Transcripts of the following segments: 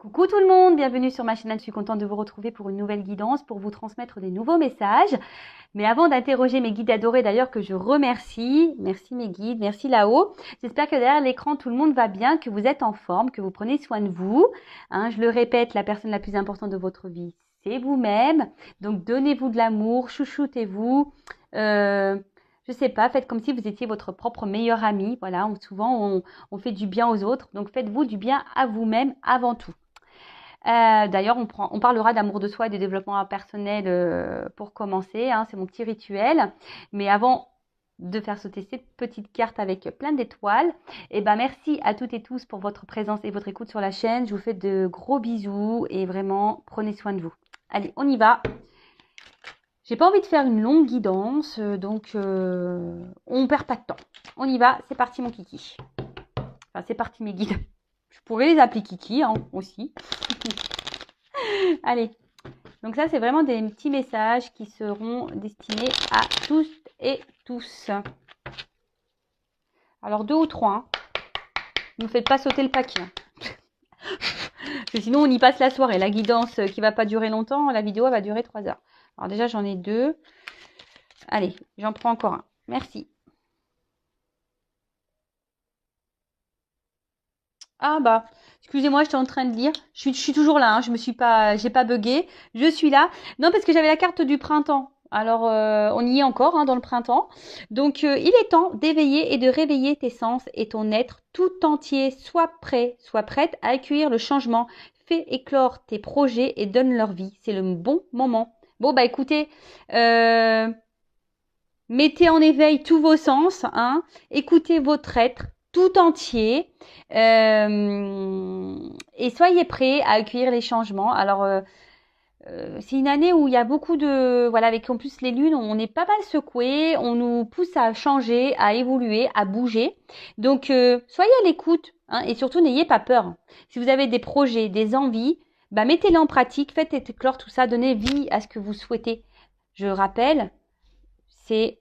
Coucou tout le monde, bienvenue sur ma chaîne. Je suis contente de vous retrouver pour une nouvelle guidance, pour vous transmettre des nouveaux messages. Mais avant d'interroger mes guides adorés d'ailleurs que je remercie, merci mes guides, merci là-haut. J'espère que derrière l'écran tout le monde va bien, que vous êtes en forme, que vous prenez soin de vous. Je le répète, la personne la plus importante de votre vie, c'est vous-même. Donc donnez-vous de l'amour, chouchoutez-vous. Je sais pas, faites comme si vous étiez votre propre meilleur ami. Voilà, souvent on fait du bien aux autres. Donc faites-vous du bien à vous-même avant tout. D'ailleurs, on parlera d'amour de soi et de développement personnel pour commencer. C'est mon petit rituel. Mais avant de faire sauter cette petite carte avec plein d'étoiles, merci à toutes et tous pour votre présence et votre écoute sur la chaîne. Je vous fais de gros bisous et vraiment, prenez soin de vous. Allez, on y va. J'ai pas envie de faire une longue guidance, donc on perd pas de temps. On y va, c'est parti mon kiki. Enfin, c'est parti mes guides. Je pourrais les appeler kiki aussi. Allez, donc ça c'est vraiment des petits messages qui seront destinés à tous et tous. Alors 2 ou 3, ne faites pas sauter le paquet. Parce que sinon on y passe la soirée. La guidance qui va pas durer longtemps, la vidéo elle va durer 3 heures. Alors déjà j'en ai 2. Allez, j'en prends encore un. Merci. Ah bah, excusez-moi, j'étais en train de lire. Je suis toujours là, j'ai pas bugué. Je suis là. Non, parce que j'avais la carte du printemps. Alors, on y est encore dans le printemps. Donc, il est temps d'éveiller et de réveiller tes sens et ton être tout entier. Sois prêt, sois prête à accueillir le changement. Fais éclore tes projets et donne leur vie. C'est le bon moment. Bon, bah écoutez, mettez en éveil tous vos sens, écoutez votre être tout entier et soyez prêts à accueillir les changements. Alors, c'est une année où il y a beaucoup de... Voilà, avec en plus les lunes, on est pas mal secoué, on nous pousse à changer, à évoluer, à bouger. Donc, soyez à l'écoute et surtout, n'ayez pas peur. Si vous avez des projets, des envies, mettez-les en pratique, faites éclore tout ça, donnez vie à ce que vous souhaitez. Je rappelle, c'est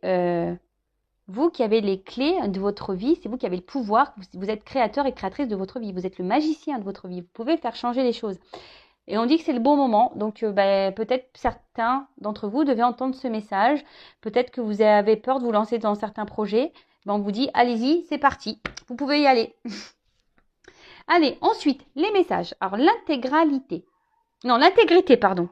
vous qui avez les clés de votre vie, c'est vous qui avez le pouvoir, vous êtes créateur et créatrice de votre vie, vous êtes le magicien de votre vie, vous pouvez faire changer les choses. Et on dit que c'est le bon moment, donc peut-être certains d'entre vous devaient entendre ce message, peut-être que vous avez peur de vous lancer dans certains projets, on vous dit allez-y, c'est parti, vous pouvez y aller. Allez, ensuite, les messages. Alors l'intégrité, pardon.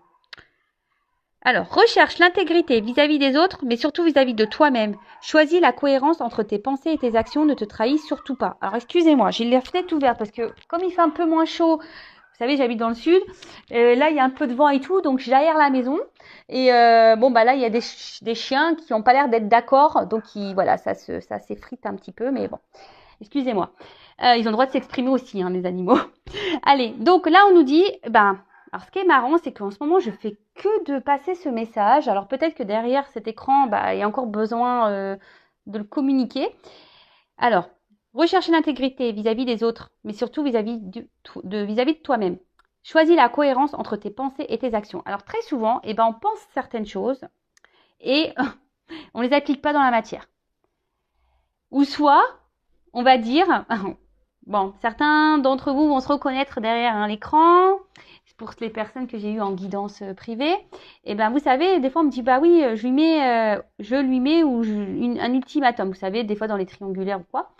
Alors, recherche l'intégrité vis-à-vis des autres, mais surtout vis-à-vis de toi-même. Choisis la cohérence entre tes pensées et tes actions, ne te trahis surtout pas. Alors, excusez-moi, j'ai la fenêtre ouverte parce que comme il fait un peu moins chaud, vous savez, j'habite dans le sud, là, il y a un peu de vent et tout, donc j'aère la maison. Et là, il y a des chiens qui n'ont pas l'air d'être d'accord, donc voilà, ça s'effrite un petit peu, mais bon, excusez-moi. Ils ont le droit de s'exprimer aussi, les animaux. Allez, donc là, on nous dit, alors, ce qui est marrant, c'est qu'en ce moment, je fais que de passer ce message. Alors, peut-être que derrière cet écran, il y a encore besoin de le communiquer. Alors, rechercher l'intégrité vis-à-vis des autres, mais surtout vis-à-vis de toi-même. Choisis la cohérence entre tes pensées et tes actions. Alors, très souvent, on pense certaines choses et on ne les applique pas dans la matière. Ou soit, on va dire... Bon, certains d'entre vous vont se reconnaître derrière l'écran. Pour les personnes que j'ai eues en guidance privée, vous savez, des fois on me dit oui, je lui mets un ultimatum. Vous savez, des fois dans les triangulaires ou quoi.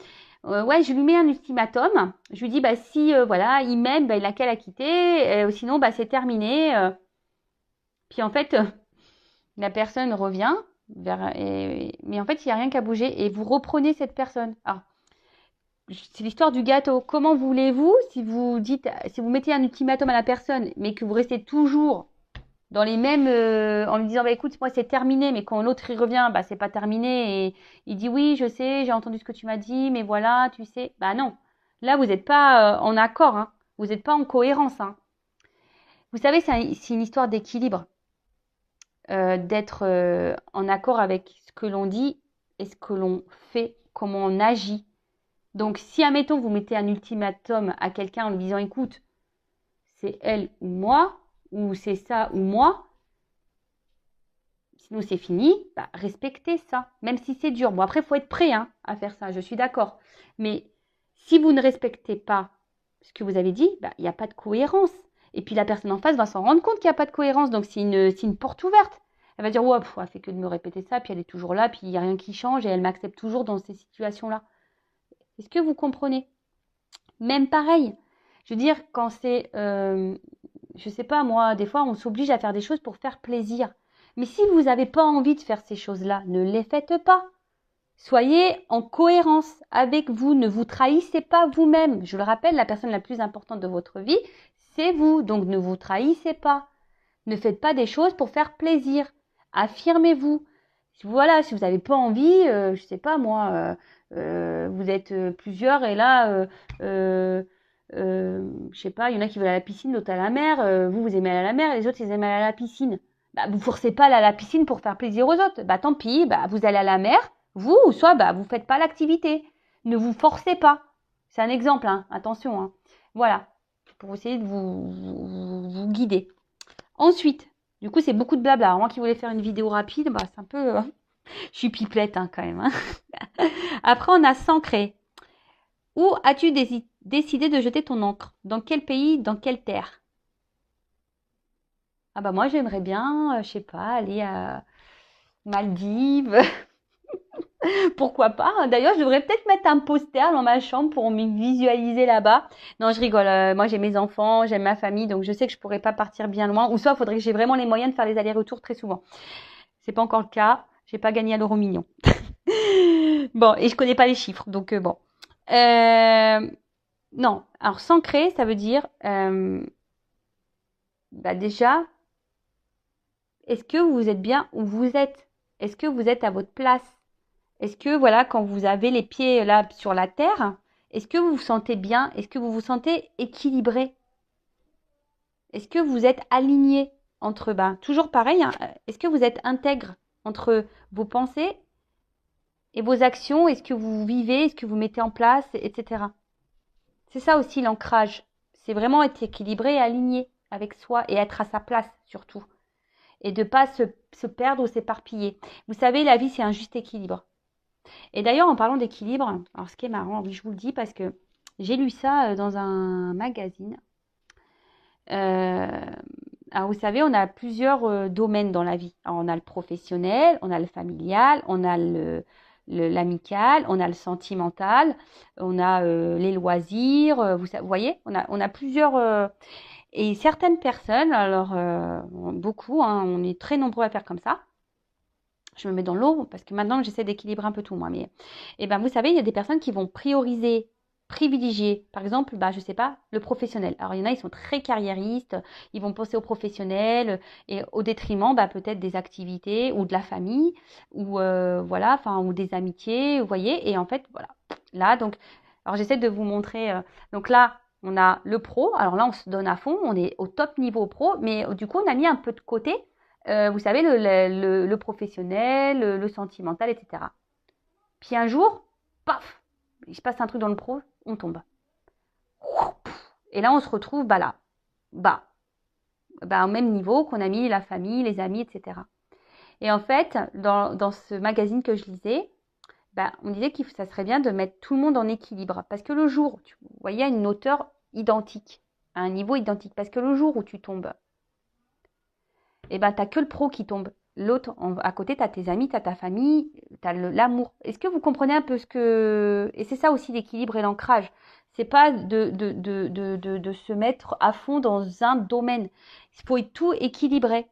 Ouais, je lui mets un ultimatum. Je lui dis si il m'aime, il a qu'à la quitter. Sinon c'est terminé. Puis en fait, la personne revient mais en fait il n'y a rien qu'à bouger et vous reprenez cette personne. Alors, c'est l'histoire du gâteau. Comment voulez-vous, si vous mettez un ultimatum à la personne, mais que vous restez toujours dans les mêmes, en lui disant, écoute, moi c'est terminé, mais quand l'autre y revient, c'est pas terminé, et il dit, oui, je sais, j'ai entendu ce que tu m'as dit, mais voilà, tu sais, non. Là, vous n'êtes pas en accord, vous n'êtes pas en cohérence. Vous savez, c'est une histoire d'équilibre, d'être en accord avec ce que l'on dit et ce que l'on fait, comment on agit. Donc, si, admettons, vous mettez un ultimatum à quelqu'un en lui disant, écoute, c'est elle ou moi, ou c'est ça ou moi, sinon c'est fini, respectez ça, même si c'est dur. Bon, après, il faut être prêt à faire ça, je suis d'accord. Mais si vous ne respectez pas ce que vous avez dit, bah, il n'y a pas de cohérence. Et puis la personne en face va s'en rendre compte qu'il n'y a pas de cohérence. Donc c'est une porte ouverte. Elle va dire, ouais, elle fait que de me répéter ça, puis elle est toujours là, puis il n'y a rien qui change et elle m'accepte toujours dans ces situations-là. Est-ce que vous comprenez? Même pareil. Je veux dire, quand c'est, je sais pas moi, des fois on s'oblige à faire des choses pour faire plaisir. Mais si vous n'avez pas envie de faire ces choses-là, ne les faites pas. Soyez en cohérence avec vous. Ne vous trahissez pas vous-même. Je le rappelle, la personne la plus importante de votre vie, c'est vous. Donc ne vous trahissez pas. Ne faites pas des choses pour faire plaisir. Affirmez-vous. Voilà, si vous n'avez pas envie, je sais pas moi, vous êtes plusieurs et là, je sais pas, il y en a qui veulent aller à la piscine, d'autres à la mer. Vous aimez aller à la mer, les autres ils aiment aller à la piscine. Bah, vous forcez pas à aller à la piscine pour faire plaisir aux autres. Bah tant pis, bah vous allez à la mer, vous, ou soit bah vous faites pas l'activité. Ne vous forcez pas. C'est un exemple, hein, attention. Hein. Voilà, pour essayer de vous guider. Ensuite, du coup, c'est beaucoup de blabla. Alors, moi qui voulais faire une vidéo rapide, bah, c'est un peu... je suis pipelette hein, quand même. Hein. Après, on a s'ancrer. Où as-tu décidé de jeter ton encre? Dans quel pays? Dans quelle terre? Ah bah moi, j'aimerais bien, je sais pas, aller à Maldives. Pourquoi pas? D'ailleurs, je devrais peut-être mettre un poster dans ma chambre pour me visualiser là-bas. Non, je rigole. Moi, j'ai mes enfants, j'aime ma famille, donc je sais que je pourrais pas partir bien loin. Ou soit, il faudrait que j'ai vraiment les moyens de faire les allers-retours très souvent. C'est pas encore le cas. J'ai pas gagné à l'euro million. Bon, et je connais pas les chiffres, donc bon. Non, alors s'ancrer, ça veut dire bah déjà, est-ce que vous êtes bien où vous êtes? Est-ce que vous êtes à votre place? Est-ce que, voilà, quand vous avez les pieds là sur la terre, est-ce que vous vous sentez bien? Est-ce que vous vous sentez équilibré? Est-ce que vous êtes aligné entre, bah, toujours pareil, hein, est-ce que vous êtes intègre entre vos pensées et vos actions? Est-ce que vous vivez? Est-ce que vous mettez en place, etc. C'est ça aussi l'ancrage. C'est vraiment être équilibré et aligné avec soi et être à sa place surtout. Et de ne pas se perdre ou s'éparpiller. Vous savez, la vie, c'est un juste équilibre. Et d'ailleurs, en parlant d'équilibre, alors ce qui est marrant, oui, je vous le dis parce que j'ai lu ça dans un magazine. Alors, vous savez, on a plusieurs domaines dans la vie. Alors, on a le professionnel, on a le familial, on a l'amical, on a le sentimental, on a les loisirs. Vous voyez, on a plusieurs... et certaines personnes, alors beaucoup, hein, on est très nombreux à faire comme ça. Je me mets dans l'eau parce que maintenant j'essaie d'équilibrer un peu tout moi. Mais ben, vous savez, il y a des personnes qui vont privilégier, par exemple, bah, je sais pas, le professionnel. Alors il y en a, ils sont très carriéristes, ils vont penser au professionnel et au détriment bah, peut-être des activités ou de la famille ou voilà, enfin ou des amitiés, vous voyez. Et en fait, voilà, là donc, alors j'essaie de vous montrer. Donc là, on a le pro. Alors là, on se donne à fond, on est au top niveau pro, mais du coup, on a mis un peu de côté. Vous savez, le professionnel, le sentimental, etc. Puis un jour, paf, il se passe un truc dans le pro, on tombe. Et là, on se retrouve là, au même niveau qu'on a mis la famille, les amis, etc. Et en fait, dans ce magazine que je lisais, on disait que ça serait bien de mettre tout le monde en équilibre. Parce que le jour, vous voyez, à une hauteur identique, à un niveau identique. Parce que le jour où tu tombes, et ben t'as que le pro qui tombe. L'autre, à côté, t'as tes amis, t'as ta famille, t'as l'amour. Est-ce que vous comprenez un peu ce que... Et c'est ça aussi l'équilibre et l'ancrage. C'est pas de se mettre à fond dans un domaine. Il faut tout équilibrer.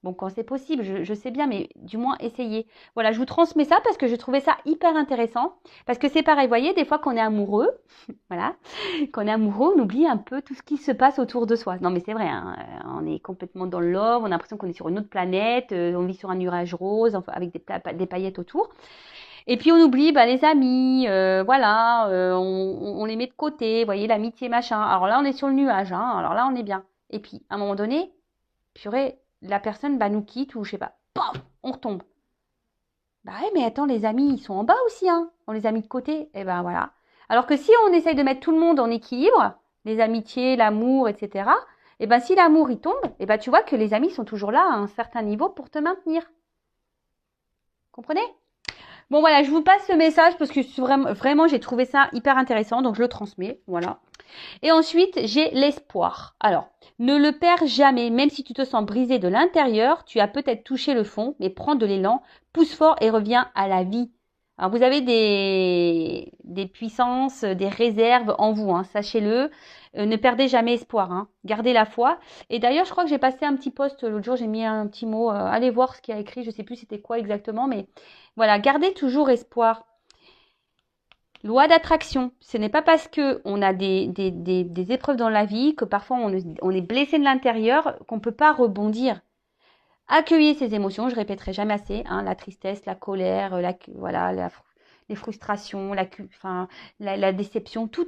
Bon, quand c'est possible, je sais bien, mais du moins essayer. Voilà, je vous transmets ça parce que je trouvais ça hyper intéressant. Parce que c'est pareil, vous voyez, des fois qu'on est amoureux, voilà, quand on est amoureux, on oublie un peu tout ce qui se passe autour de soi. Non, mais c'est vrai, hein, on est complètement dans le love, on a l'impression qu'on est sur une autre planète, on vit sur un nuage rose, enfin, avec des paillettes autour. Et puis on oublie les amis, voilà, on les met de côté, vous voyez, l'amitié, machin. Alors là, on est sur le nuage, hein, alors là, on est bien. Et puis, à un moment donné, purée, la personne nous quitte ou je sais pas, paf, on retombe. Bah ouais, mais attends, les amis, ils sont en bas aussi, hein. On les a mis de côté. Et ben voilà. Alors que si on essaye de mettre tout le monde en équilibre, les amitiés, l'amour, etc., et ben si l'amour il tombe, et ben tu vois que les amis sont toujours là à un certain niveau pour te maintenir. Comprenez? Bon voilà, je vous passe ce message parce que vraiment j'ai trouvé ça hyper intéressant, donc je le transmets. Voilà. Et ensuite, j'ai l'espoir. Alors, ne le perds jamais, même si tu te sens brisé de l'intérieur, tu as peut-être touché le fond, mais prends de l'élan, pousse fort et reviens à la vie. Alors, vous avez des puissances, des réserves en vous, hein, sachez-le. Ne perdez jamais espoir, hein. Gardez la foi. Et d'ailleurs, je crois que j'ai passé un petit post l'autre jour, j'ai mis un petit mot. Allez voir ce qu'il y a écrit, je ne sais plus c'était quoi exactement, mais voilà, gardez toujours espoir. Loi d'attraction. Ce n'est pas parce qu'on a des épreuves dans la vie que parfois on est blessé de l'intérieur qu'on ne peut pas rebondir. Accueillez ces émotions, je répéterai jamais assez, hein, la tristesse, la colère, les frustrations, la déception, tout,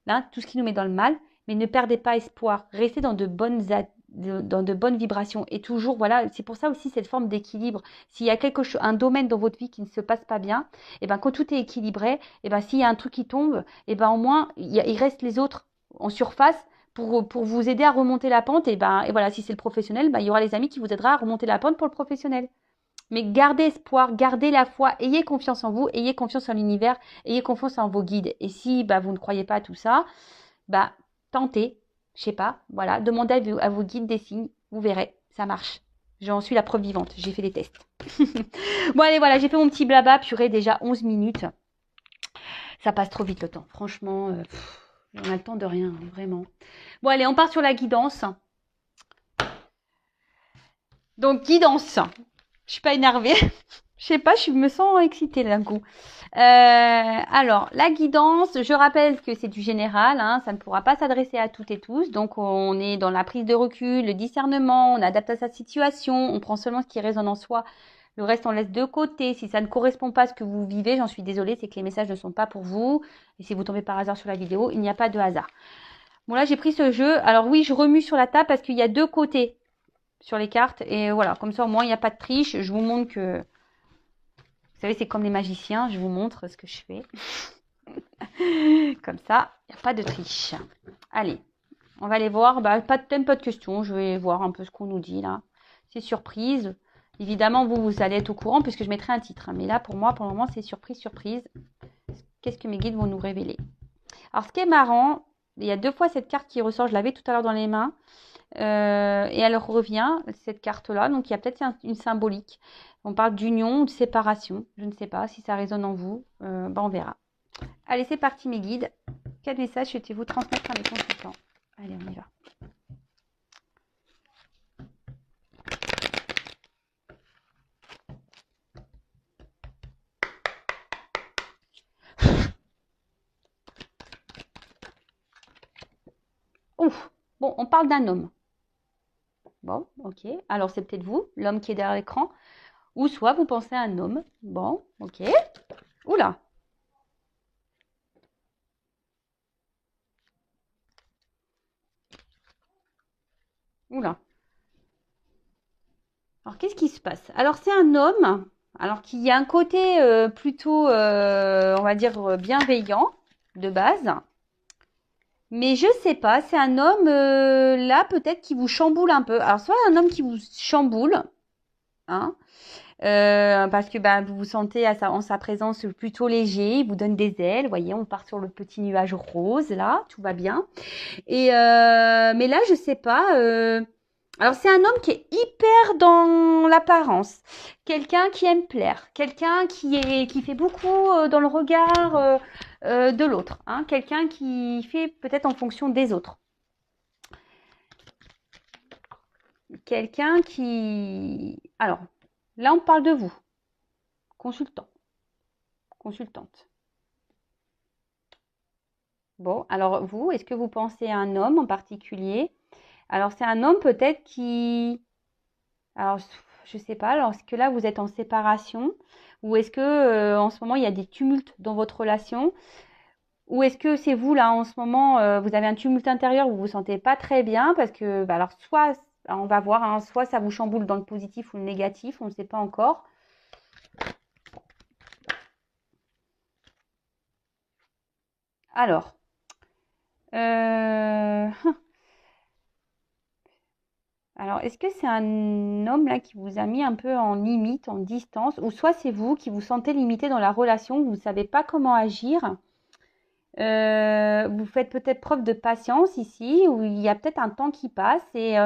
hein, tout ce qui nous met dans le mal, mais ne perdez pas espoir, restez dans dans de bonnes vibrations et toujours, voilà, c'est pour ça aussi cette forme d'équilibre. S'il y a un domaine dans votre vie qui ne se passe pas bien, et ben quand tout est équilibré, et ben s'il y a un truc qui tombe, et ben au moins il reste les autres en surface pour vous aider à remonter la pente. Et voilà, si c'est le professionnel, il y aura les amis qui vous aideront à remonter la pente pour le professionnel. Mais gardez espoir, gardez la foi, ayez confiance en vous, ayez confiance en l'univers, ayez confiance en vos guides. Et si vous ne croyez pas à tout ça, tentez, je sais pas, voilà, demandez à vos guides des signes, vous verrez, ça marche. J'en suis la preuve vivante, j'ai fait des tests. Bon allez, voilà, j'ai fait mon petit blabla, purée, déjà 11 minutes. Ça passe trop vite le temps, franchement, on a le temps de rien, hein, vraiment. Bon allez, on part sur la guidance. Donc guidance, je suis pas énervée. Je sais pas, je me sens excitée d'un coup. Alors, la guidance, je rappelle que c'est du général, hein, ça ne pourra pas s'adresser à toutes et tous. Donc, on est dans la prise de recul, le discernement, on adapte à sa situation, on prend seulement ce qui résonne en soi. Le reste, on laisse de côté. Si ça ne correspond pas à ce que vous vivez, j'en suis désolée, c'est que les messages ne sont pas pour vous. Et si vous tombez par hasard sur la vidéo, il n'y a pas de hasard. Bon, là, j'ai pris ce jeu. Alors oui, je remue sur la table parce qu'il y a deux côtés sur les cartes. Et voilà, comme ça, au moins, il n'y a pas de triche. Je vous montre que... Vous savez, c'est comme les magiciens. Je vous montre ce que je fais. Comme ça, il n'y a pas de triche. Allez, on va aller voir. Pas de thème, pas de questions. Je vais voir un peu ce qu'on nous dit là. C'est surprise. Évidemment, vous allez être au courant puisque je mettrai un titre. Mais là, pour moi, pour le moment, c'est surprise, surprise. Qu'est-ce que mes guides vont nous révéler? Alors, ce qui est marrant, il y a deux fois cette carte qui ressort. Je l'avais tout à l'heure dans les mains. Et elle revient, cette carte-là. Donc, il y a peut-être une symbolique. On parle d'union ou de séparation. Je ne sais pas si ça résonne en vous. On verra. Allez, c'est parti, mes guides. Quel message souhaitez-vous transmettre à mes consultants? Allez, on y va. Ouf. Bon, on parle d'un homme. Bon, ok. Alors, c'est peut-être vous, l'homme qui est derrière l'écran. Ou soit vous pensez à un homme. Bon, ok. Oula. Oula. Alors, qu'est-ce qui se passe? Alors, c'est un homme, alors qu'il y a un côté plutôt, on va dire, bienveillant de base. Mais je sais pas, c'est un homme là peut-être qui vous chamboule un peu. Alors, soit un homme qui vous chamboule, hein, parce que vous vous sentez en sa présence plutôt léger, il vous donne des ailes. Vous voyez, on part sur le petit nuage rose là, tout va bien. Et mais là, je sais pas. Alors, c'est un homme qui est hyper dans l'apparence, quelqu'un qui aime plaire, quelqu'un qui fait beaucoup dans le regard de l'autre, hein, quelqu'un qui fait peut-être en fonction des autres, quelqu'un qui... Alors, là, on parle de vous, consultant, consultante. Bon, alors vous, est-ce que vous pensez à un homme en particulier? Alors, c'est un homme peut-être qui... Alors, je sais pas, alors est-ce que là, vous êtes en séparation? Ou est-ce que en ce moment, il y a des tumultes dans votre relation? Ou est-ce que c'est vous, là, en ce moment, vous avez un tumulte intérieur, vous vous sentez pas très bien? Parce que, alors, soit, on va voir, hein, soit ça vous chamboule dans le positif ou le négatif, on ne sait pas encore. Alors, alors, est-ce que c'est un homme là qui vous a mis un peu en limite, en distance, ou soit c'est vous qui vous sentez limité dans la relation, vous ne savez pas comment agir, Vous faites peut-être preuve de patience ici, où il y a peut-être un temps qui passe et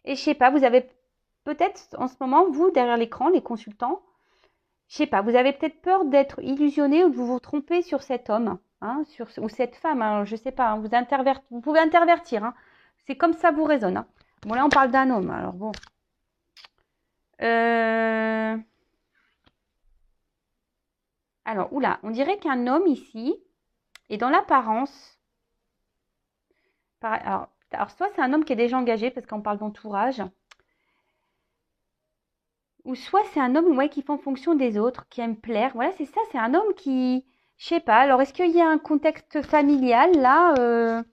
je sais pas, vous avez peut-être en ce moment, vous, derrière l'écran, les consultants, je sais pas, vous avez peut-être peur d'être illusionné ou de vous tromper sur cet homme, hein, ou cette femme, hein, je sais pas, hein, vous pouvez intervertir, hein. C'est comme ça vous résonne, hein. Bon, là, on parle d'un homme, alors bon. Alors, oula, on dirait qu'un homme ici est dans l'apparence. Alors, soit c'est un homme qui est déjà engagé parce qu'on parle d'entourage, ou soit c'est un homme ouais, qui fait en fonction des autres, qui aime plaire. Voilà, c'est ça, c'est un homme qui, je sais pas. Alors, est-ce qu'il y a un contexte familial là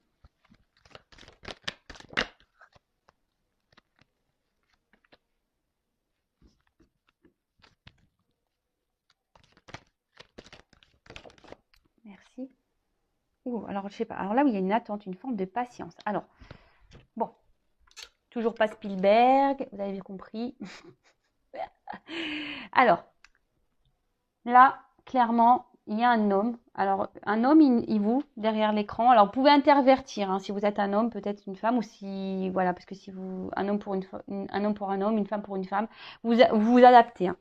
Merci. Ouh, alors, je sais pas. Alors là, où il y a une attente, une forme de patience. Alors, bon, toujours pas Spielberg, vous avez compris. Alors, là, clairement, il y a un homme. Alors, un homme, il vous, derrière l'écran. Alors, vous pouvez intervertir, hein, si vous êtes un homme, peut-être une femme, ou si, voilà, parce que si vous, un homme pour un homme pour un homme, une femme pour une femme, vous adaptez, hein.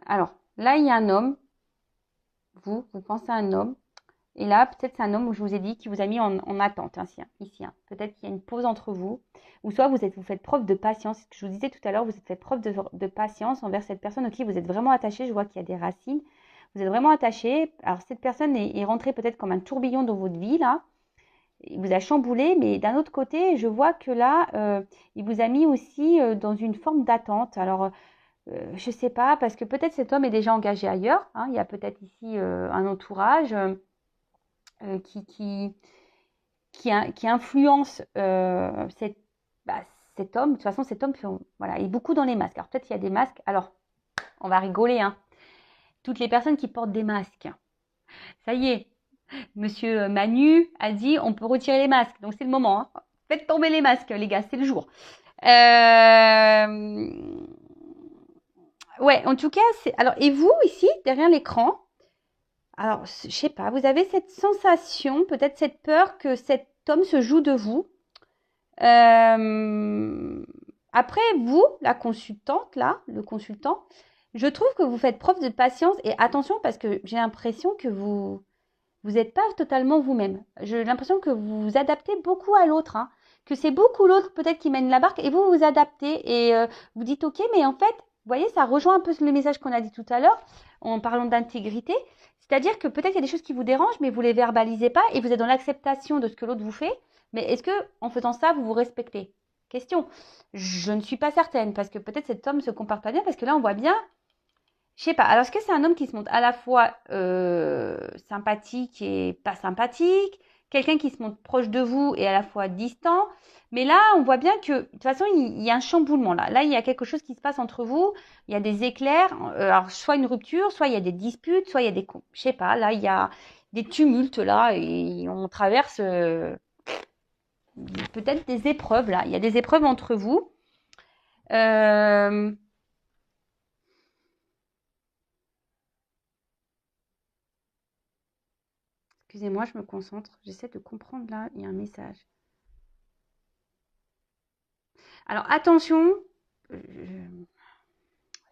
Alors, là, il y a un homme. Vous pensez à un homme. Et là, peut-être c'est un homme où je vous ai dit qui vous a mis en attente, hein, ici, hein. Peut-être qu'il y a une pause entre vous. Ou soit vous faites preuve de patience. Ce que je vous disais tout à l'heure, vous êtes fait preuve de patience envers cette personne auquel vous êtes vraiment attaché. Je vois qu'il y a des racines. Vous êtes vraiment attaché. Alors, cette personne est rentrée peut-être comme un tourbillon dans votre vie, là. Il vous a chamboulé, mais d'un autre côté, je vois que là, il vous a mis aussi dans une forme d'attente. Alors, je ne sais pas, parce que peut-être cet homme est déjà engagé ailleurs, hein. Il y a peut-être ici un entourage qui, qui, qui influence bah, cet homme. De toute façon, cet homme, voilà, il est beaucoup dans les masques. Alors peut-être il y a des masques. Alors, on va rigoler, hein. Toutes les personnes qui portent des masques. Ça y est, Monsieur Manu a dit on peut retirer les masques. Donc c'est le moment, hein. Faites tomber les masques, les gars, c'est le jour. Ouais, en tout cas, alors, et vous, ici, derrière l'écran, alors, je sais pas, vous avez cette sensation, peut-être cette peur que cet homme se joue de vous. Après, vous, la consultante, là, le consultant, je trouve que vous faites preuve de patience et attention parce que j'ai l'impression que vous n'êtes pas totalement vous-même. J'ai l'impression que vous vous adaptez beaucoup à l'autre, hein, que c'est beaucoup l'autre peut-être qui mène la barque et vous vous adaptez et vous dites ok, mais en fait, vous voyez, ça rejoint un peu le message qu'on a dit tout à l'heure en parlant d'intégrité. C'est-à-dire que peut-être il y a des choses qui vous dérangent, mais vous les verbalisez pas et vous êtes dans l'acceptation de ce que l'autre vous fait. Mais est-ce que en faisant ça, vous vous respectez? Question. Je ne suis pas certaine parce que peut-être cet homme se comporte pas bien parce que là, on voit bien je sais pas. Alors, est-ce que c'est un homme qui se montre à la fois sympathique et pas sympathique, quelqu'un qui se montre proche de vous et à la fois distant? Mais là, on voit bien que de toute façon, il y a un chamboulement là. Là, il y a quelque chose qui se passe entre vous. Il y a des éclairs. Alors, soit une rupture, soit il y a des disputes, soit il y a des, je sais pas. Là, il y a des tumultes là et on traverse peut-être des épreuves là. Il y a des épreuves entre vous. Euh, Excusez-moi, je me concentre. J'essaie de comprendre là. Il y a un message. Alors attention,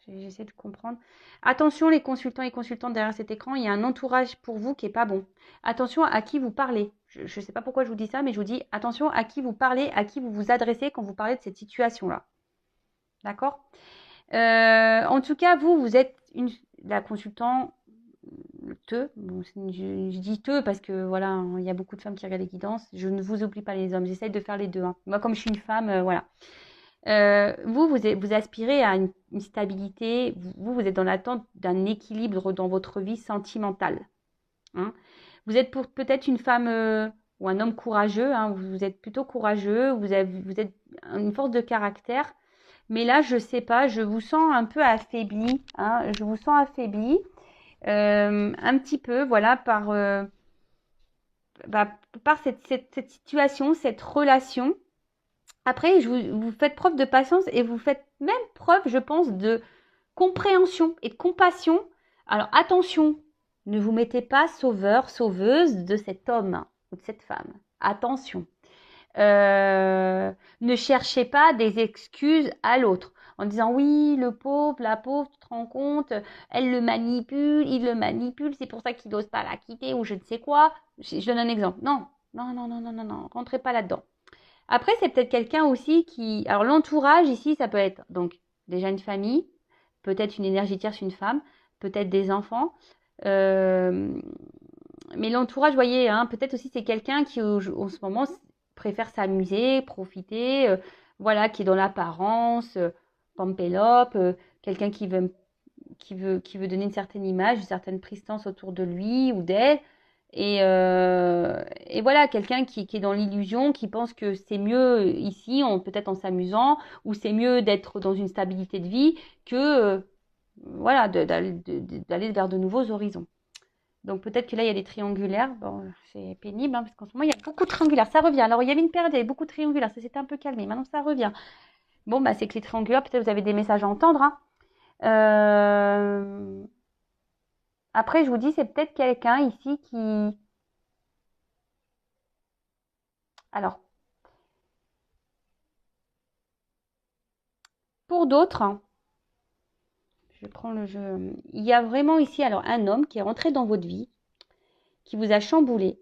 j'essaie de comprendre. Attention les consultants et consultantes derrière cet écran, il y a un entourage pour vous qui est pas bon. Attention à qui vous parlez. Je ne sais pas pourquoi je vous dis ça, mais je vous dis attention à qui vous parlez, à qui vous vous adressez quand vous parlez de cette situation-là. D'accord. En tout cas, vous êtes la consultante. Bon, je dis te parce que voilà, il y a beaucoup de femmes qui regardent les guidances. Je ne vous oublie pas les hommes. J'essaie de faire les deux, hein. Moi, comme je suis une femme, voilà. Vous aspirez à une stabilité, vous êtes dans l'attente d'un équilibre dans votre vie sentimentale, hein. Vous êtes peut-être une femme ou un homme courageux, hein, vous êtes plutôt courageux, vous êtes une force de caractère, mais là, je sais pas, je vous sens un peu affaibli, hein, je vous sens affaibli, un petit peu, voilà, par cette situation, cette relation. Après, vous faites preuve de patience et vous faites même preuve, je pense, de compréhension et de compassion Alors attention, ne vous mettez pas sauveur, sauveuse de cet homme ou de cette femme. Attention. Ne cherchez pas des excuses à l'autre en disant oui, le pauvre, la pauvre, tu te rends compte, elle le manipule, il le manipule, c'est pour ça qu'il n'ose pas la quitter ou je ne sais quoi. Je donne un exemple. Non, non, non, non, non, non, non, rentrez pas là-dedans. Après, c'est peut-être quelqu'un aussi qui... Alors l'entourage ici, ça peut être donc déjà une famille, peut-être une énergie tierce, une femme, peut-être des enfants. Euh, mais l'entourage, vous voyez, hein, peut-être aussi c'est quelqu'un qui en ce moment préfère s'amuser, profiter, voilà, qui est dans l'apparence, pampélope, quelqu'un qui veut donner une certaine image, une certaine prestance autour de lui ou d'elle. Et voilà, quelqu'un qui est dans l'illusion, qui pense que c'est mieux ici, peut-être en s'amusant, ou c'est mieux d'être dans une stabilité de vie que voilà, d'aller vers de nouveaux horizons. Donc peut-être que là, il y a des triangulaires. Bon, c'est pénible, hein, parce qu'en ce moment, il y a beaucoup de triangulaires. Ça revient. Alors, il y avait une période, il y avait beaucoup de triangulaires. Ça s'était un peu calmé. Maintenant, ça revient. Bon, bah, c'est que les triangulaires, peut-être vous avez des messages à entendre. Hein. Après, je vous dis, c'est peut-être quelqu'un ici qui... Alors, pour d'autres, hein, je prends le jeu. Il y a vraiment ici alors un homme qui est rentré dans votre vie, qui vous a chamboulé.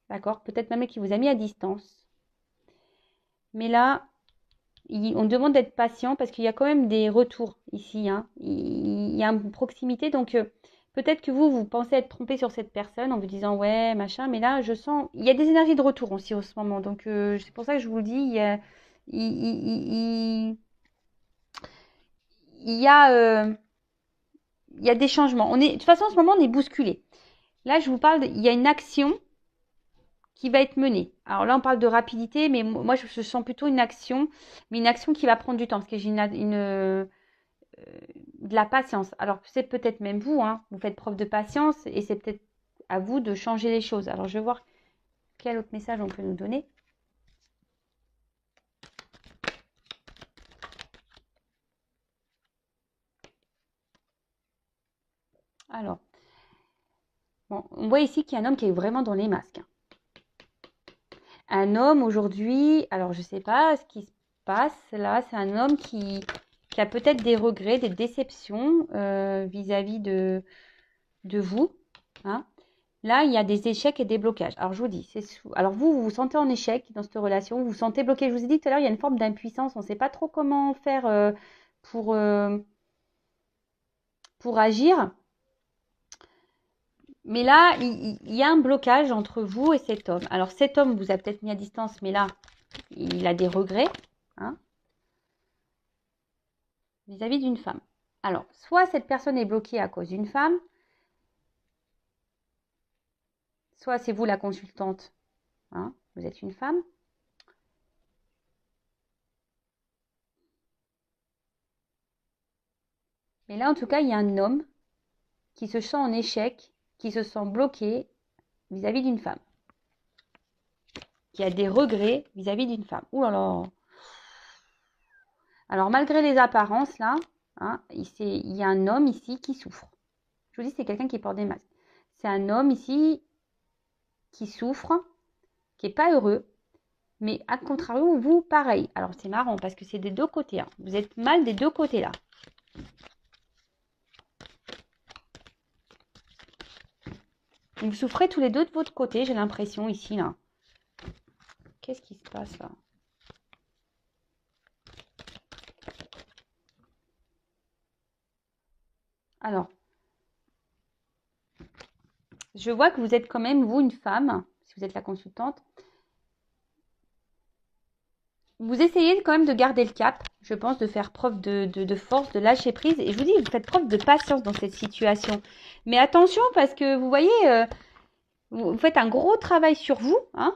D'accord? Peut-être même qui vous a mis à distance. Mais là, on demande d'être patient parce qu'il y a quand même des retours ici. Hein. Il y a une proximité. Donc, peut-être que vous pensez être trompé sur cette personne en vous disant ouais, machin. Mais là, je sens. Il y a des énergies de retour aussi en ce moment. Donc, c'est pour ça que je vous le dis. Il, il- il y a, il y a des changements. De toute façon, en ce moment, on est bousculé. Là, je vous parle, il y a une action qui va être menée. Alors là, on parle de rapidité, mais moi, je sens plutôt une action, mais une action qui va prendre du temps, parce que j'ai de la patience. Alors, c'est peut-être même vous, hein, vous faites preuve de patience, et c'est peut-être à vous de changer les choses. Alors, je vais voir quel autre message on peut nous donner. Alors, bon, on voit ici qu'il y a un homme qui est vraiment dans les masques. Un homme aujourd'hui, alors je ne sais pas ce qui se passe là, c'est un homme qui a peut-être des regrets, des déceptions vis-à-vis de vous. Hein. Là, il y a des échecs et des blocages. Alors, je vous dis, alors vous vous sentez en échec dans cette relation, vous vous sentez bloqué. Je vous ai dit tout à l'heure, il y a une forme d'impuissance. On ne sait pas trop comment faire pour, euh, pour agir. Mais là, il y a un blocage entre vous et cet homme. Alors, cet homme vous a peut-être mis à distance, mais là, il a des regrets hein, vis-à-vis d'une femme. Alors, soit cette personne est bloquée à cause d'une femme, soit c'est vous la consultante, hein, vous êtes une femme. Mais là, en tout cas, il y a un homme qui se sent en échec, qui se sent bloqué vis-à-vis d'une femme, qui a des regrets vis-à-vis d'une femme. Ouh là là. Alors, malgré les apparences, là, hein, il y a un homme ici qui souffre. Je vous dis, c'est quelqu'un qui porte des masques. C'est un homme ici qui souffre, qui n'est pas heureux, mais à contrario, vous, pareil. Alors, c'est marrant parce que c'est des deux côtés. Hein. Vous êtes mal des deux côtés, là. Vous souffrez tous les deux de votre côté, j'ai l'impression, ici, là. Qu'est-ce qui se passe, là? Alors, je vois que vous êtes quand même, vous, une femme, si vous êtes la consultante. Vous essayez quand même de garder le cap, je pense, de faire preuve de force, de lâcher prise. Et je vous dis, vous faites preuve de patience dans cette situation. Mais attention, parce que vous voyez, vous faites un gros travail sur vous. Hein,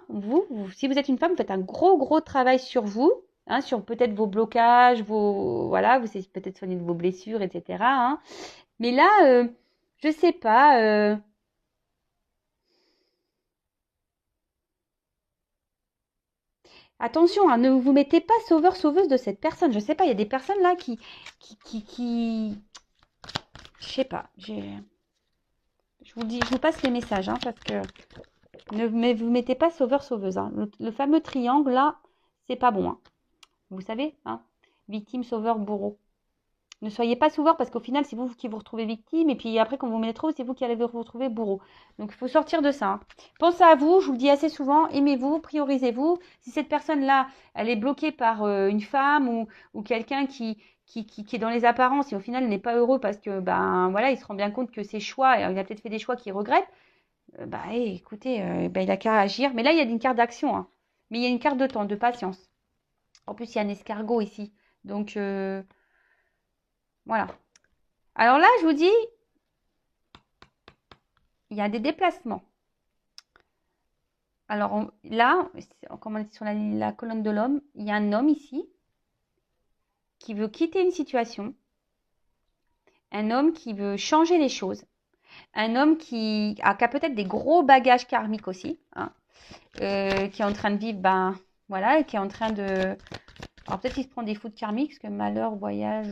si vous êtes une femme, vous faites un gros travail sur vous. Hein, sur peut-être vos blocages, voilà, vous essayez peut-être soigner de vos blessures, etc. Hein. Mais là, je sais pas. Attention, hein, ne vous mettez pas sauveur-sauveuse de cette personne. Je sais pas, il y a des personnes là qui Je sais pas. Je vous dis, je vous passe les messages, hein, parce que ne vous mettez pas sauveur-sauveuse. Hein. Le fameux triangle, là, c'est pas bon. Hein. Vous savez, hein, victime, sauveur, bourreau. Ne soyez pas sauveur parce qu'au final, c'est vous qui vous retrouvez victime. Et puis après, quand vous mettez trop, c'est vous qui allez vous retrouver bourreau. Donc, il faut sortir de ça. Hein. Pensez à vous, je vous le dis assez souvent, aimez-vous, priorisez-vous. Si cette personne-là, elle est bloquée par une femme ou quelqu'un qui est dans les apparences et au final n'est pas heureux parce que, ben voilà, il se rend bien compte que ses choix, il a peut-être fait des choix qu'il regrette, écoutez, il a qu'à agir. Mais là, il y a une carte d'action. Hein. Mais il y a une carte de temps, de patience. En plus, il y a un escargot ici. Donc, voilà. Alors là, je vous dis, il y a des déplacements. Alors là, comme on est sur la colonne de l'homme, il y a un homme ici qui veut quitter une situation, un homme qui veut changer les choses, un homme qui a peut-être des gros bagages karmiques aussi, hein, qui est en train de vivre, voilà, qui est en train de... Alors peut-être qu'il se prend des foudres karmiques, parce que malheur, voyage,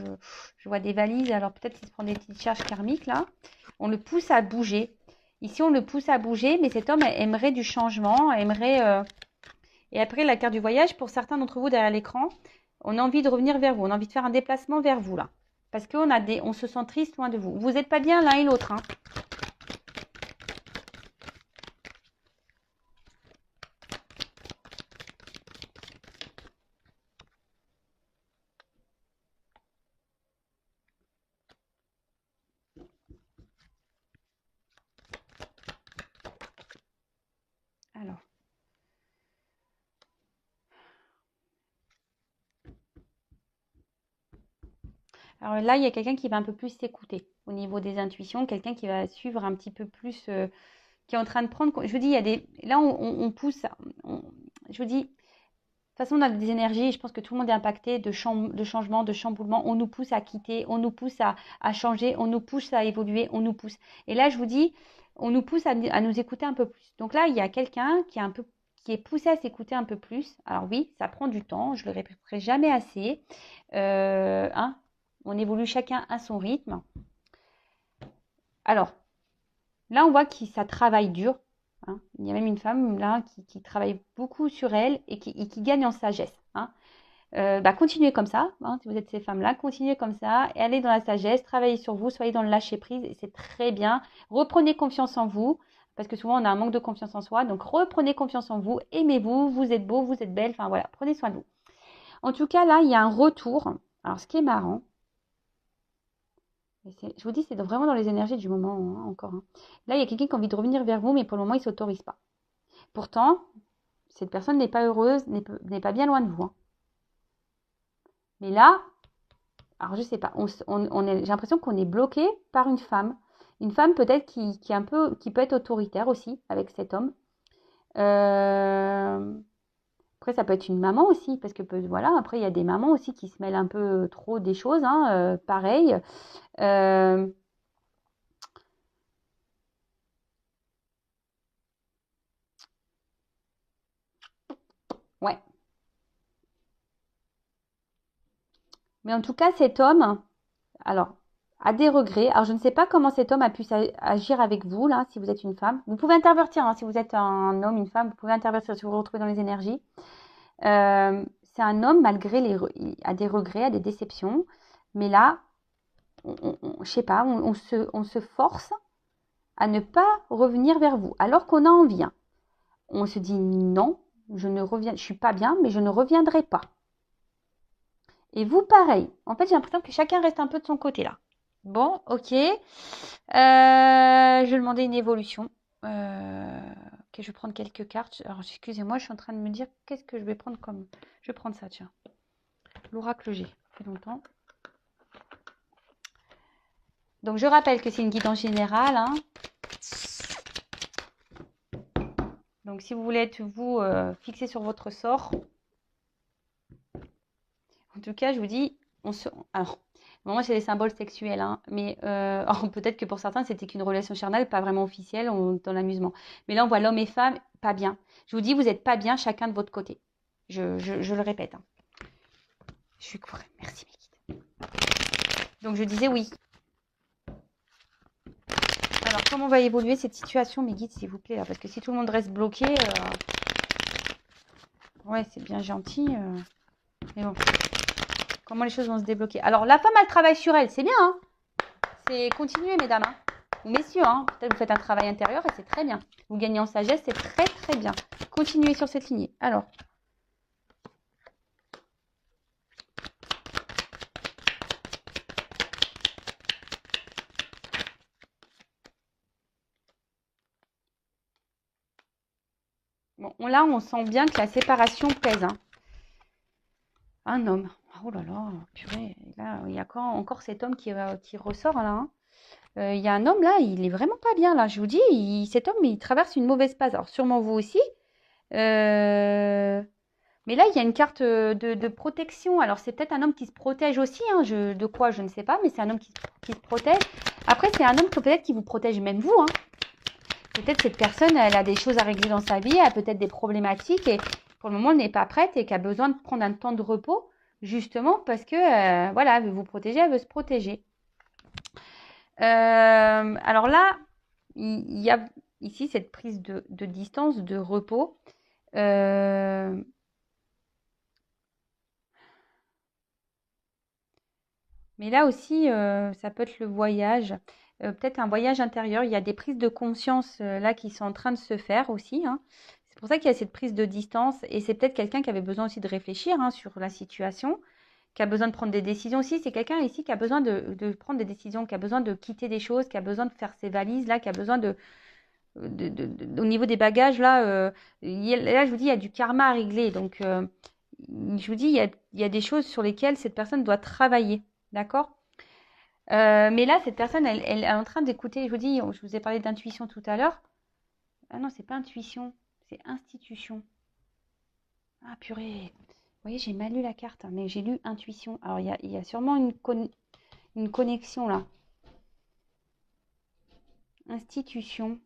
je vois des valises, alors peut-être qu'il se prend des petites charges karmiques là. On le pousse à bouger. Ici, on le pousse à bouger, mais cet homme aimerait du changement, aimerait... Et après, la carte du voyage, pour certains d'entre vous derrière l'écran, on a envie de revenir vers vous, on a envie de faire un déplacement vers vous là. Parce on se sent triste loin de vous. Vous n'êtes pas bien l'un et l'autre. Hein. Alors là, il y a quelqu'un qui va un peu plus s'écouter au niveau des intuitions, quelqu'un qui va suivre un petit peu plus, qui est en train de prendre. Je vous dis, il y a des. Là, on pousse. Je vous dis, de toute façon, on a des énergies. Je pense que tout le monde est impacté de changement, de chamboulement. On nous pousse à quitter, on nous pousse à changer, on nous pousse à évoluer, on nous pousse. Et là, je vous dis, on nous pousse à nous écouter un peu plus. Donc là, il y a quelqu'un qui est poussé à s'écouter un peu plus. Alors oui, ça prend du temps. Je le répéterai jamais assez. Hein, on évolue chacun à son rythme. Alors, là, on voit que ça travaille dur. Hein. Il y a même une femme là qui travaille beaucoup sur elle et qui gagne en sagesse. Hein. Continuez comme ça. Hein, si vous êtes ces femmes-là, continuez comme ça. Et allez dans la sagesse, travaillez sur vous, soyez dans le lâcher-prise. Et c'est très bien. Reprenez confiance en vous. Parce que souvent, on a un manque de confiance en soi. Donc, reprenez confiance en vous. Aimez-vous. Vous êtes beau, vous êtes belle. Enfin, voilà. Prenez soin de vous. En tout cas, là, il y a un retour. Alors, ce qui est marrant, je vous dis, c'est vraiment dans les énergies du moment, hein, encore. Hein. Là, il y a quelqu'un qui a envie de revenir vers vous, mais pour le moment, il ne s'autorise pas. Pourtant, cette personne n'est pas heureuse, n'est pas bien loin de vous. Hein. Mais là, alors je ne sais pas, j'ai l'impression qu'on est bloqué par une femme. Une femme peut-être qui peut être autoritaire aussi avec cet homme. Après, ça peut être une maman aussi, parce que voilà, après, il y a des mamans aussi qui se mêlent un peu trop des choses, hein, pareil. Ouais. Mais en tout cas, cet homme, alors, a des regrets. Alors, je ne sais pas comment cet homme a pu agir avec vous, là, si vous êtes une femme. Vous pouvez intervertir, hein, si vous êtes un homme, une femme, vous pouvez intervertir si vous vous retrouvez dans les énergies. C'est un homme, malgré il a des regrets, a des déceptions. Mais là, je sais pas, on se force à ne pas revenir vers vous, alors qu'on a envie. Hein. On se dit non, je suis pas bien, mais je ne reviendrai pas. Et vous, pareil. En fait, j'ai l'impression que chacun reste un peu de son côté là. Bon, ok. Je vais demander une évolution. Ok, je vais prendre quelques cartes. Alors, excusez-moi, je suis en train de me dire qu'est-ce que je vais prendre comme... Je vais prendre ça, tiens. L'oracle G. Ça fait longtemps. Donc, je rappelle que c'est une guidance générale. Hein. Donc, si vous voulez être, vous, fixé sur votre sort... En tout cas, je vous dis... Alors... Moi, c'est des symboles sexuels, hein, mais peut-être que pour certains, c'était qu'une relation charnelle, pas vraiment officielle, dans l'amusement. Mais là, on voit l'homme et femme pas bien. Je vous dis, vous n'êtes pas bien chacun de votre côté. Je le répète. Hein. Je suis courée. Merci, mes guides. Donc, je disais oui. Alors, comment va évoluer cette situation, mes guides, s'il vous plaît, là, parce que si tout le monde reste bloqué, ouais, c'est bien gentil, mais bon, comment les choses vont se débloquer? Alors, la femme, elle travaille sur elle, c'est bien, hein. C'est continuer, mesdames, hein. Ou messieurs, hein. Peut-être vous faites un travail intérieur et c'est très bien. Vous gagnez en sagesse, c'est très, très bien. Continuez sur cette lignée. Alors, bon, là, on sent bien que la séparation pèse, hein. Un homme. Oh là là, purée. Là, il y a encore cet homme qui ressort là, hein. Il y a un homme là, il est vraiment pas bien là. Je vous dis, cet homme, il traverse une mauvaise passe. Alors sûrement vous aussi. Mais là, il y a une carte de protection. Alors c'est peut-être un homme qui se protège aussi, hein. De quoi, je ne sais pas, mais c'est un homme qui se protège. Après, c'est un homme peut-être qui vous protège même vous, hein. Peut-être cette personne, elle a des choses à régler dans sa vie, elle a peut-être des problématiques et pour le moment, elle n'est pas prête et qu'elle a besoin de prendre un temps de repos, justement parce que, voilà, elle veut vous protéger, elle veut se protéger. Alors là, il y a ici cette prise de distance, de repos. Mais là aussi, ça peut être le voyage, peut-être un voyage intérieur. Il y a des prises de conscience là qui sont en train de se faire aussi, hein. C'est pour ça qu'il y a cette prise de distance et c'est peut-être quelqu'un qui avait besoin aussi de réfléchir, hein, sur la situation, qui a besoin de prendre des décisions aussi. C'est quelqu'un ici qui a besoin de prendre des décisions, qui a besoin de quitter des choses, qui a besoin de faire ses valises là, qui a besoin au niveau des bagages là. Là, je vous dis, il y a du karma à régler. Donc, je vous dis, il y a des choses sur lesquelles cette personne doit travailler. D'accord? Mais là, cette personne, elle est en train d'écouter. Je vous dis, je vous ai parlé d'intuition tout à l'heure. Ah non, c'est pas intuition, c'est institution. Ah purée. Vous voyez, j'ai mal lu la carte, hein, mais j'ai lu intuition. Alors, il y a sûrement une connexion là. Institution.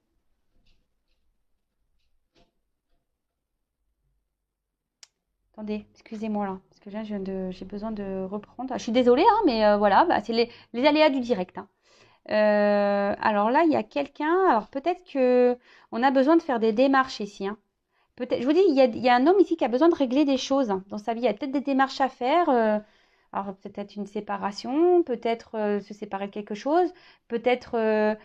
Attendez, excusez-moi là, parce que là, j'ai besoin de reprendre. Ah, je suis désolée, hein, mais voilà, bah, c'est les aléas du direct, hein. Alors là, il y a quelqu'un. Alors peut-être que on a besoin de faire des démarches ici, hein. Peut-être, je vous dis, il y a un homme ici qui a besoin de régler des choses, hein, dans sa vie. Il y a peut-être des démarches à faire. Alors peut-être une séparation, peut-être se séparer de quelque chose, peut-être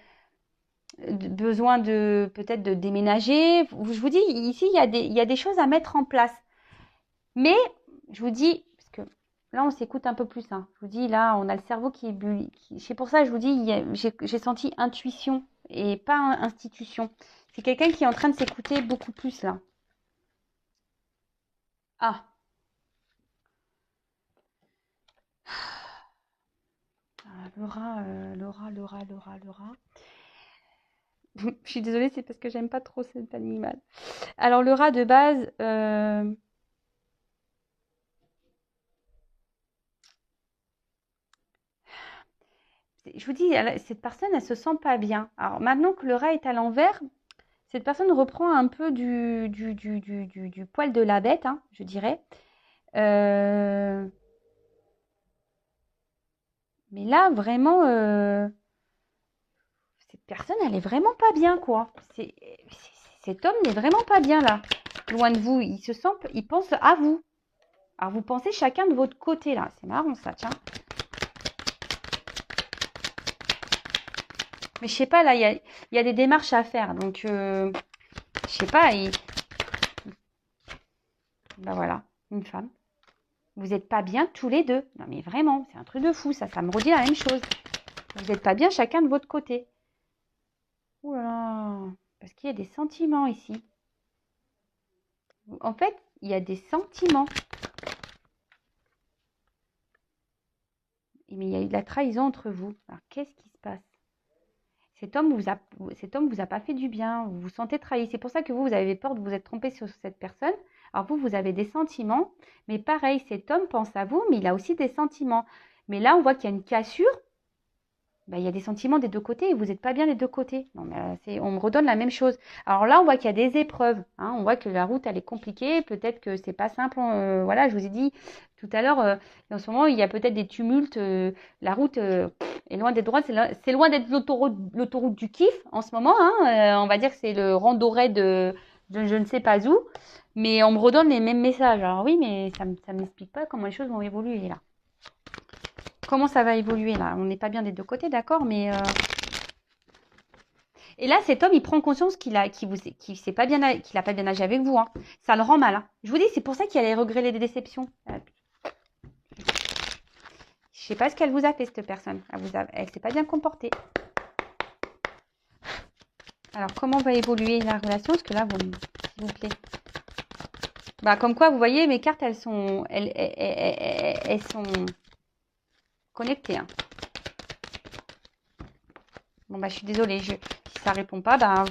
besoin de peut-être de déménager. Je vous dis, ici, il y a des choses à mettre en place. Mais je vous dis, parce que là, on s'écoute un peu plus, hein. Je vous dis, là, on a le cerveau qui est c'est pour ça que je vous dis, j'ai senti intuition et pas institution. C'est quelqu'un qui est en train de s'écouter beaucoup plus, là. Ah, Laura. Je suis désolée, c'est parce que j'aime pas trop cet animal. Alors, le rat de base, je vous dis, cette personne, elle se sent pas bien. Alors, maintenant que le rat est à l'envers, cette personne reprend un peu du poil de la bête, hein, je dirais. Euh, mais là, vraiment, cette personne, elle est vraiment pas bien, quoi. Cet homme n'est vraiment pas bien, là. Loin de vous, il pense à vous. Alors, vous pensez chacun de votre côté, là. C'est marrant, ça, tiens. Mais je sais pas, là, il y a des démarches à faire. Donc, je sais pas. Ben voilà, une femme. Vous n'êtes pas bien tous les deux. Non, mais vraiment, c'est un truc de fou, ça. Ça me redit la même chose. Vous n'êtes pas bien chacun de votre côté. Ouh là là. Parce qu'il y a des sentiments ici. En fait, il y a des sentiments. Mais il y a eu de la trahison entre vous. Alors, qu'est-ce qui se passe? Cet homme vous a pas fait du bien. Vous vous sentez trahi. C'est pour ça que vous avez peur de vous être trompé sur cette personne. Alors vous avez des sentiments. Mais pareil, cet homme pense à vous, mais il a aussi des sentiments. Mais là, on voit qu'il y a une cassure. bah, il y a des sentiments des deux côtés et vous n'êtes pas bien des deux côtés. Non, mais on me redonne la même chose. Alors là, on voit qu'il y a des épreuves. Hein, on voit que la route, elle est compliquée. Peut-être que c'est pas simple. Voilà, je vous ai dit tout à l'heure, en ce moment, il y a peut-être des tumultes. La route est loin d'être droite. C'est loin d'être l'autoroute du kiff en ce moment. Hein, on va dire que c'est le rando raid de je ne sais pas où. Mais on me redonne les mêmes messages. Alors oui, mais ça ne m'explique pas comment les choses vont évoluer là. Comment ça va évoluer là? On n'est pas bien des deux côtés, d'accord, mais et là, cet homme, il prend conscience qu'il a pas bien agi avec vous. Hein. Ça le rend mal. Hein. Je vous dis, c'est pour ça qu'il a les regrets, les déceptions. Je sais pas ce qu'elle vous a fait, cette personne. Elle s'est pas bien comportée. Alors, comment va évoluer la relation? Parce que là, s'il vous plaît. Bah, comme quoi, vous voyez, mes cartes, elles sont connectées. Hein. Bon, bah, je suis désolée. Si ça répond pas, bah,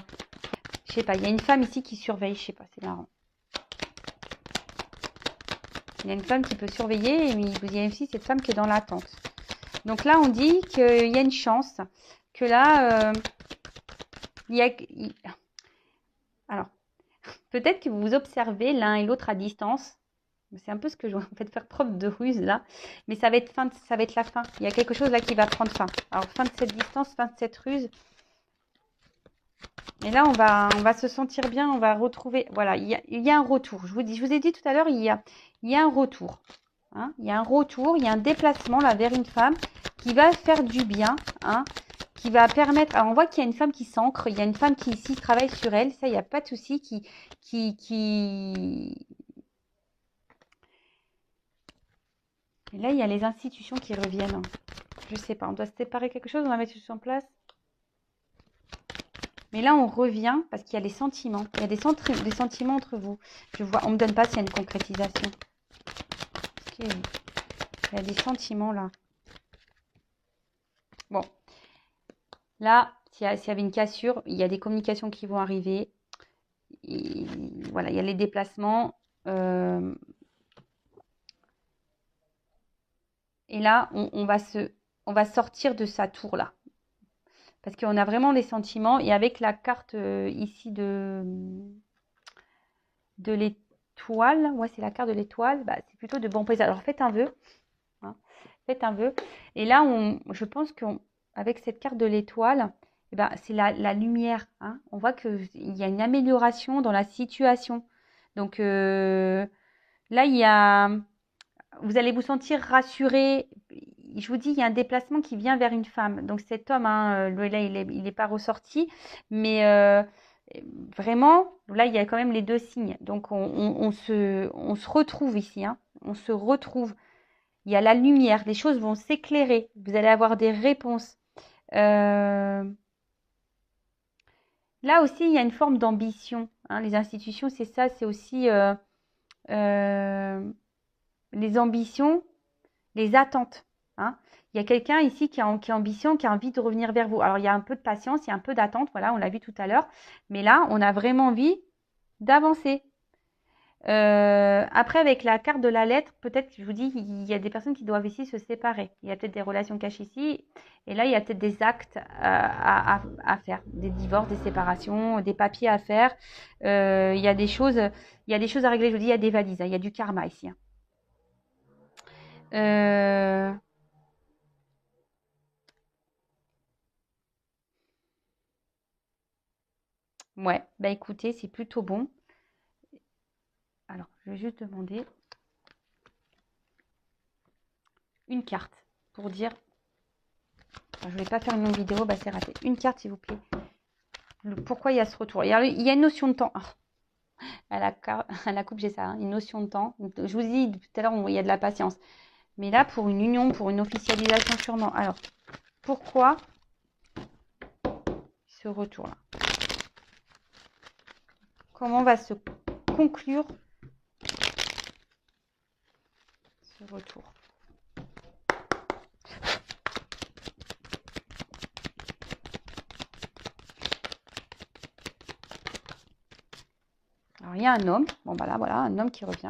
je sais pas. Il y a une femme ici qui surveille. Je sais pas, c'est marrant. Il y a une femme qui peut surveiller, mais il y a aussi cette femme qui est dans l'attente. Donc là, on dit qu'il y a une chance, que là, alors, peut-être que vous vous observez l'un et l'autre à distance. C'est un peu ce que je vais en fait faire preuve de ruse là. Mais ça va être la fin. Il y a quelque chose là qui va prendre fin. Alors, fin de cette distance, fin de cette ruse. Et là, on va se sentir bien, on va retrouver. Voilà, il y a un retour. Je vous ai dit tout à l'heure, il y a un retour. Hein, il y a un retour, il y a un déplacement là vers une femme qui va faire du bien, hein, qui va permettre. Alors on voit qu'il y a une femme qui s'ancre, il y a une femme qui ici travaille sur elle, ça il n'y a pas de souci, Et là il y a les institutions qui reviennent. Je sais pas, on doit se séparer quelque chose, on va mettre tout en place. Mais là on revient parce qu'il y a les sentiments, il y a des sentiments entre vous. On me donne pas s'il y a une concrétisation. Okay. Il y a des sentiments là. Bon. Là, s'il y avait une cassure, il y a des communications qui vont arriver. Et voilà, il y a les déplacements. Et là, on va sortir de sa tour là. Parce qu'on a vraiment les sentiments. Et avec la carte ici de l'étoile, ouais, c'est la carte de l'étoile, bah, c'est plutôt de bon présage. Alors faites un vœu. Hein, faites un vœu. Et là, je pense qu'avec cette carte de l'étoile, eh ben, c'est la lumière. Hein. On voit qu'il y a une amélioration dans la situation. Donc là, vous allez vous sentir rassuré. Je vous dis, il y a un déplacement qui vient vers une femme. Donc cet homme, hein, là, il n'est pas ressorti. Mais vraiment, là, il y a quand même les deux signes. Donc on se retrouve ici. Hein. On se retrouve. Il y a la lumière, les choses vont s'éclairer. Vous allez avoir des réponses. Là aussi, il y a une forme d'ambition. Hein. Les institutions, c'est ça, c'est aussi les ambitions, les attentes. Hein. Il y a quelqu'un ici qui a ambition, qui a envie de revenir vers vous. Alors, il y a un peu de patience, il y a un peu d'attente. Voilà, on l'a vu tout à l'heure. Mais là, on a vraiment envie d'avancer. Après, avec la carte de la lettre, peut-être, je vous dis, il y a des personnes qui doivent ici se séparer. Il y a peut-être des relations cachées ici. Et là, il y a peut-être des actes à faire. Des divorces, des séparations, des papiers à faire. Il y a des choses à régler. Je vous dis, il y a des valises. Hein, il y a du karma ici. Hein. Ouais, bah écoutez, c'est plutôt bon. Alors, je vais juste demander une carte pour dire. Alors, je ne vais pas faire une longue vidéo, bah c'est raté. Une carte, s'il vous plaît. Pourquoi il y a ce retour? Il y a une notion de temps. Oh, à la coupe, j'ai ça, hein, une notion de temps. Je vous dis tout à l'heure, il y a de la patience. Mais là, pour une union, pour une officialisation sûrement. Alors, pourquoi ce retour-là? Comment va se conclure ce retour? Alors, il y a un homme. Bon, bah là, voilà, un homme qui revient.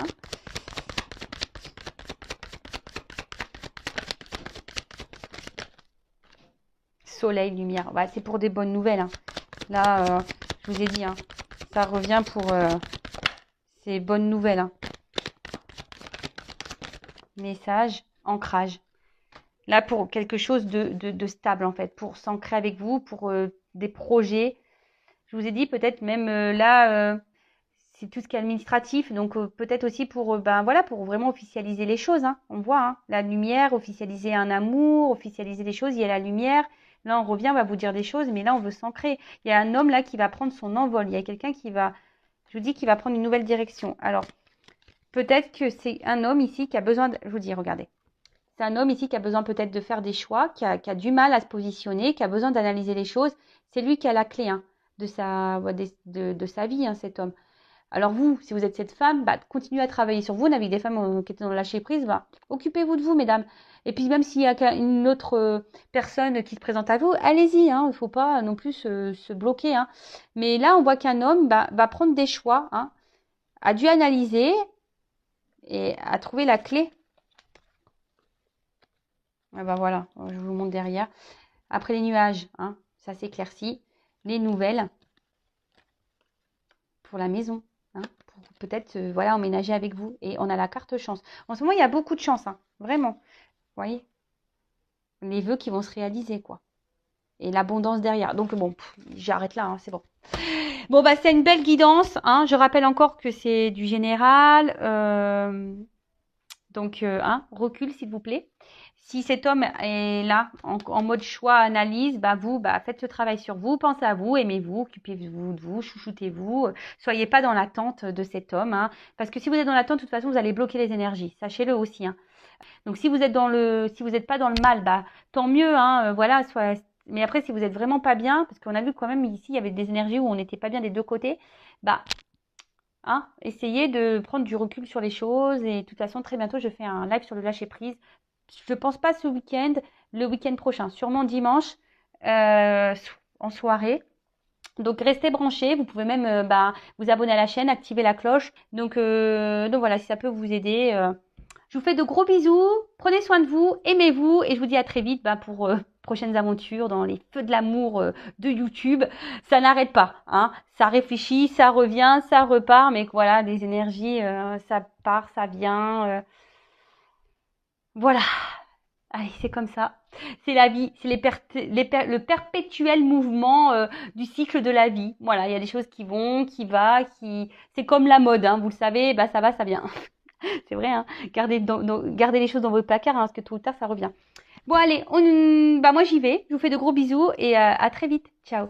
soleil, lumière. Bah, c'est pour des bonnes nouvelles. Hein. Là, je vous ai dit, hein, ça revient pour ces bonnes nouvelles. Hein. Message, ancrage. Là, pour quelque chose de stable, en fait, pour s'ancrer avec vous, pour des projets. Je vous ai dit, peut-être même là, c'est tout ce qui est administratif. Donc, peut-être aussi pour, ben voilà, pour vraiment officialiser les choses. Hein. On voit, hein, la lumière, officialiser un amour, officialiser les choses. Il y a la lumière. Là, on revient, on va vous dire des choses, mais là, on veut s'ancrer. Il y a un homme là qui va prendre son envol. Il y a quelqu'un qui va, je vous dis, qui va prendre une nouvelle direction. Alors, peut-être que c'est un homme ici qui a besoin de, je vous dis, regardez. C'est un homme ici qui a besoin peut-être de faire des choix, qui a du mal à se positionner, qui a besoin d'analyser les choses. C'est lui qui a la clé hein, de sa vie, hein, cet homme. Alors vous, si vous êtes cette femme, bah, continuez à travailler sur vous. On a vu des femmes qui étaient dans le lâcher prise, bah, occupez-vous de vous, mesdames. Et puis même s'il y a une autre personne qui se présente à vous, allez-y. Hein, il ne faut pas non plus se bloquer. Hein. Mais là, on voit qu'un homme va prendre des choix, hein, a dû analyser et a trouvé la clé. Ah bah voilà, je vous montre derrière. Après les nuages, hein, ça s'éclaircit. Les nouvelles pour la maison, hein, pour peut-être voilà, emménager avec vous. Et on a la carte chance. En ce moment, il y a beaucoup de chance, hein, vraiment. Vous voyez, les vœux qui vont se réaliser, quoi. Et l'abondance derrière. Donc bon, j'arrête là, hein, c'est bon. Bon, bah c'est une belle guidance. Hein. Je rappelle encore que c'est du général. Donc, recul, s'il vous plaît. Si cet homme est là, en mode choix, analyse, bah vous, bah faites ce travail sur vous, pensez à vous, aimez-vous, occupez-vous de vous, chouchoutez-vous. Soyez pas dans l'attente de cet homme, hein, parce que si vous êtes dans l'attente, de toute façon, vous allez bloquer les énergies. Sachez-le aussi. Hein. Donc, si vous êtes si vous n'êtes pas dans le mal, bah tant mieux. Hein, voilà. Mais après, si vous êtes vraiment pas bien, parce qu'on a vu quand même ici, il y avait des énergies où on n'était pas bien des deux côtés, bah hein, essayez de prendre du recul sur les choses. Et de toute façon, très bientôt, je fais un live sur le lâcher prise. Je ne pense pas ce week-end, le week-end prochain, sûrement dimanche en soirée. Donc restez branchés, vous pouvez même vous abonner à la chaîne, activer la cloche. Donc voilà, si ça peut vous aider. Je vous fais de gros bisous, prenez soin de vous, aimez-vous et je vous dis à très vite pour prochaines aventures dans les feux de l'amour de YouTube. Ça n'arrête pas, hein. Ça réfléchit, ça revient, ça repart, mais voilà, des énergies, ça part, ça vient. Voilà. Allez, c'est comme ça. C'est la vie, c'est le perpétuel mouvement du cycle de la vie. Voilà, il y a des choses qui vont, c'est comme la mode, hein, vous le savez, bah ça va, ça vient. C'est vrai, hein. Gardez les choses dans votre placard, hein, parce que tôt ou tard, ça revient. Bon, allez, moi j'y vais. Je vous fais de gros bisous et à très vite. Ciao.